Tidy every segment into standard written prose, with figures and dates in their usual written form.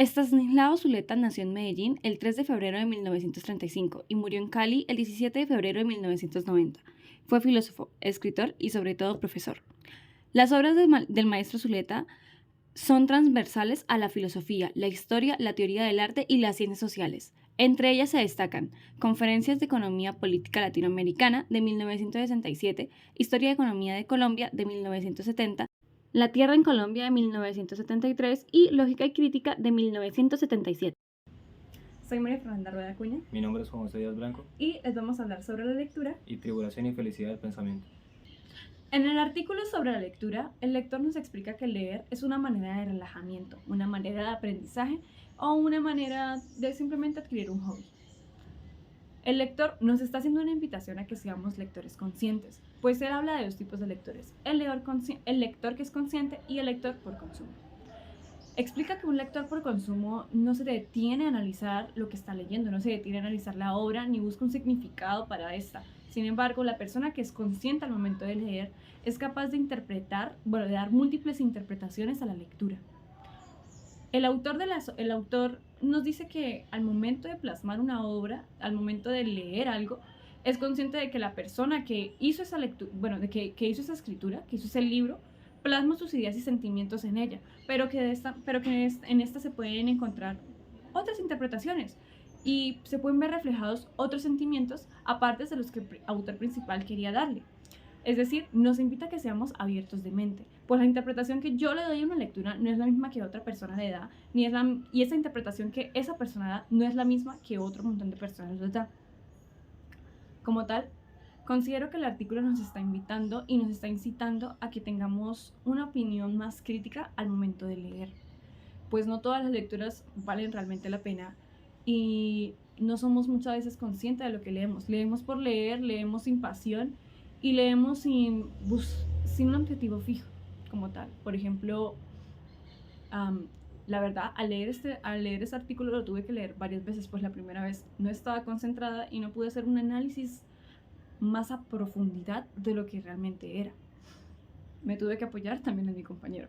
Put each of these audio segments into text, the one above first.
Estanislao Zuleta nació en Medellín el 3 de febrero de 1935 y murió en Cali el 17 de febrero de 1990. Fue filósofo, escritor y sobre todo profesor. Las obras del maestro Zuleta son transversales a la filosofía, la historia, la teoría del arte y las ciencias sociales. Entre ellas se destacan Conferencias de Economía Política Latinoamericana de 1967, Historia de Economía de Colombia de 1970, La Tierra en Colombia de 1973 y Lógica y Crítica de 1977. Soy María Fernanda Rueda Acuña. Mi nombre es Juan José Díaz Blanco Y les vamos a hablar sobre la lectura y tribulación y felicidad del pensamiento. En el artículo sobre la lectura, el lector nos explica que leer es una manera de relajamiento, una manera de aprendizaje o una manera de simplemente adquirir un hobby. El lector nos está haciendo una invitación a que seamos lectores conscientes, pues él habla de dos tipos de lectores, el lector que es consciente y el lector por consumo. Explica que un lector por consumo no se detiene a analizar lo que está leyendo, no se detiene a analizar la obra ni busca un significado para esta. Sin embargo, la persona que es consciente al momento de leer es capaz de interpretar, de dar múltiples interpretaciones a la lectura. El autor nos dice que al momento de plasmar una obra, al momento de leer algo, es consciente de que la persona que hizo esa lectura, que hizo esa escritura, que hizo ese libro, plasma sus ideas y sentimientos en ella, pero que en esta se pueden encontrar otras interpretaciones y se pueden ver reflejados otros sentimientos aparte de los que el autor principal quería darle. Es decir, nos invita a que seamos abiertos de mente, pues la interpretación que yo le doy a una lectura no es la misma que otra persona le da, y esa interpretación que esa persona da no es la misma que otro montón de personas le da. Como tal, considero que el artículo nos está invitando y nos está incitando a que tengamos una opinión más crítica al momento de leer, pues no todas las lecturas valen realmente la pena y no somos muchas veces conscientes de lo que leemos. Leemos por leer, leemos sin pasión y leemos sin un objetivo fijo como tal. Por ejemplo, la verdad, al leer este artículo lo tuve que leer varias veces, pues la primera vez no estaba concentrada y no pude hacer un análisis más a profundidad de lo que realmente era. Me tuve que apoyar también en mi compañero.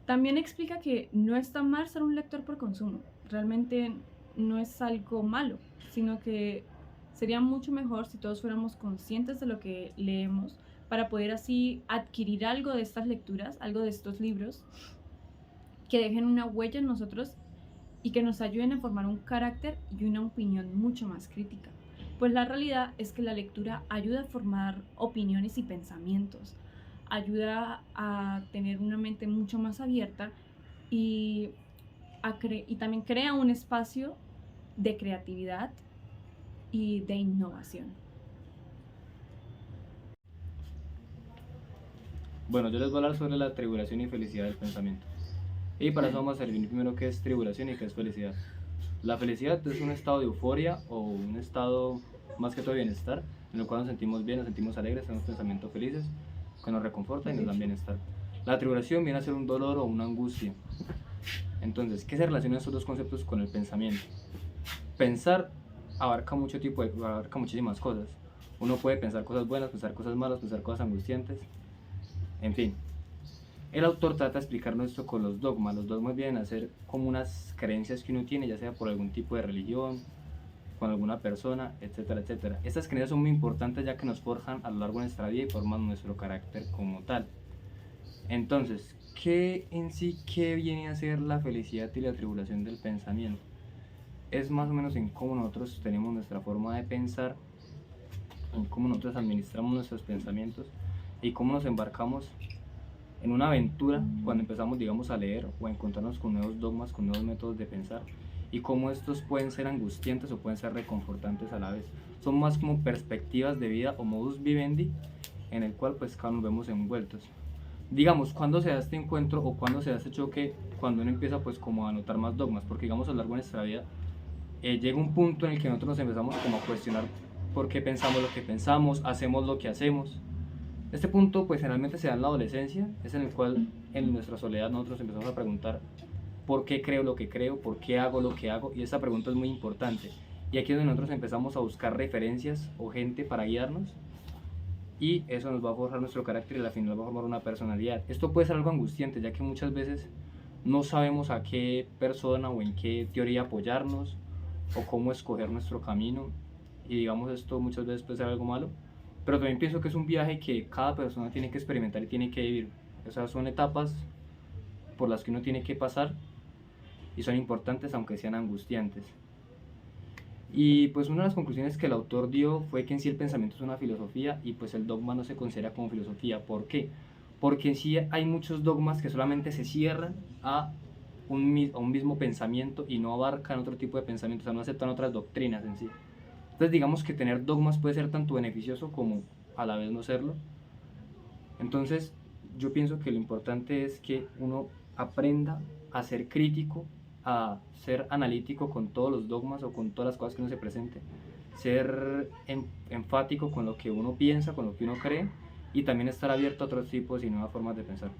También explica que no está mal ser un lector por consumo. Realmente no es algo malo, sino que sería mucho mejor si todos fuéramos conscientes de lo que leemos para poder así adquirir algo de estas lecturas, algo de estos libros, que dejen una huella en nosotros y que nos ayuden a formar un carácter y una opinión mucho más crítica. Pues la realidad es que la lectura ayuda a formar opiniones y pensamientos, ayuda a tener una mente mucho más abierta y también crea un espacio de creatividad y de innovación. Bueno, yo les voy a hablar sobre la tribulación y felicidad del pensamiento. Y para eso vamos a definir primero qué es tribulación y qué es felicidad. La felicidad es un estado de euforia o un estado más que todo de bienestar, en el cual nos sentimos bien, nos sentimos alegres, tenemos pensamientos felices, que nos reconforta y nos dan bienestar. La tribulación viene a ser un dolor o una angustia. Entonces, ¿qué se relaciona estos dos conceptos con el pensamiento? Pensar abarca muchísimas cosas. Uno puede pensar cosas buenas, pensar cosas malas, pensar cosas angustiantes, en fin. El autor trata de explicarnos esto con los dogmas. Los dogmas vienen a ser como unas creencias que uno tiene, ya sea por algún tipo de religión, con alguna persona, etcétera, etcétera. Estas creencias son muy importantes ya que nos forjan a lo largo de nuestra vida y forman nuestro carácter como tal. Entonces, ¿qué viene a ser la felicidad y la tribulación del pensamiento? Es más o menos en cómo nosotros tenemos nuestra forma de pensar, en cómo nosotros administramos nuestros pensamientos y cómo nos embarcamos en una aventura cuando empezamos, digamos, a leer o a encontrarnos con nuevos dogmas, con nuevos métodos de pensar, y cómo estos pueden ser angustiantes o pueden ser reconfortantes a la vez. Son más como perspectivas de vida o modus vivendi en el cual pues cada nos vemos envueltos. Digamos, cuando se da este encuentro o cuando se da este choque, cuando uno empieza pues como a notar más dogmas, porque digamos a lo largo de nuestra vida llega un punto en el que nosotros nos empezamos como a cuestionar por qué pensamos lo que pensamos, hacemos lo que hacemos. Este punto pues generalmente se da en la adolescencia, es en el cual en nuestra soledad nosotros empezamos a preguntar por qué creo lo que creo, por qué hago lo que hago, y esta pregunta es muy importante. Y aquí es donde nosotros empezamos a buscar referencias o gente para guiarnos, y eso nos va a forjar nuestro carácter y al final va a formar una personalidad. Esto puede ser algo angustiante, ya que muchas veces no sabemos a qué persona o en qué teoría apoyarnos o cómo escoger nuestro camino, y digamos esto muchas veces puede ser algo malo, pero también pienso que es un viaje que cada persona tiene que experimentar y tiene que vivir. Esas son etapas por las que uno tiene que pasar y son importantes aunque sean angustiantes. Y pues una de las conclusiones que el autor dio fue que en sí el pensamiento es una filosofía y pues el dogma no se considera como filosofía. ¿Por qué? Porque en sí hay muchos dogmas que solamente se cierran a un mismo pensamiento y no abarcan otro tipo de pensamiento, o sea, no aceptan otras doctrinas en sí. Entonces digamos que tener dogmas puede ser tanto beneficioso como a la vez no serlo. Entonces yo pienso que lo importante es que uno aprenda a ser crítico, a ser analítico con todos los dogmas o con todas las cosas que uno se presente, ser enfático con lo que uno piensa, con lo que uno cree, y también estar abierto a otros tipos y nuevas formas de pensar.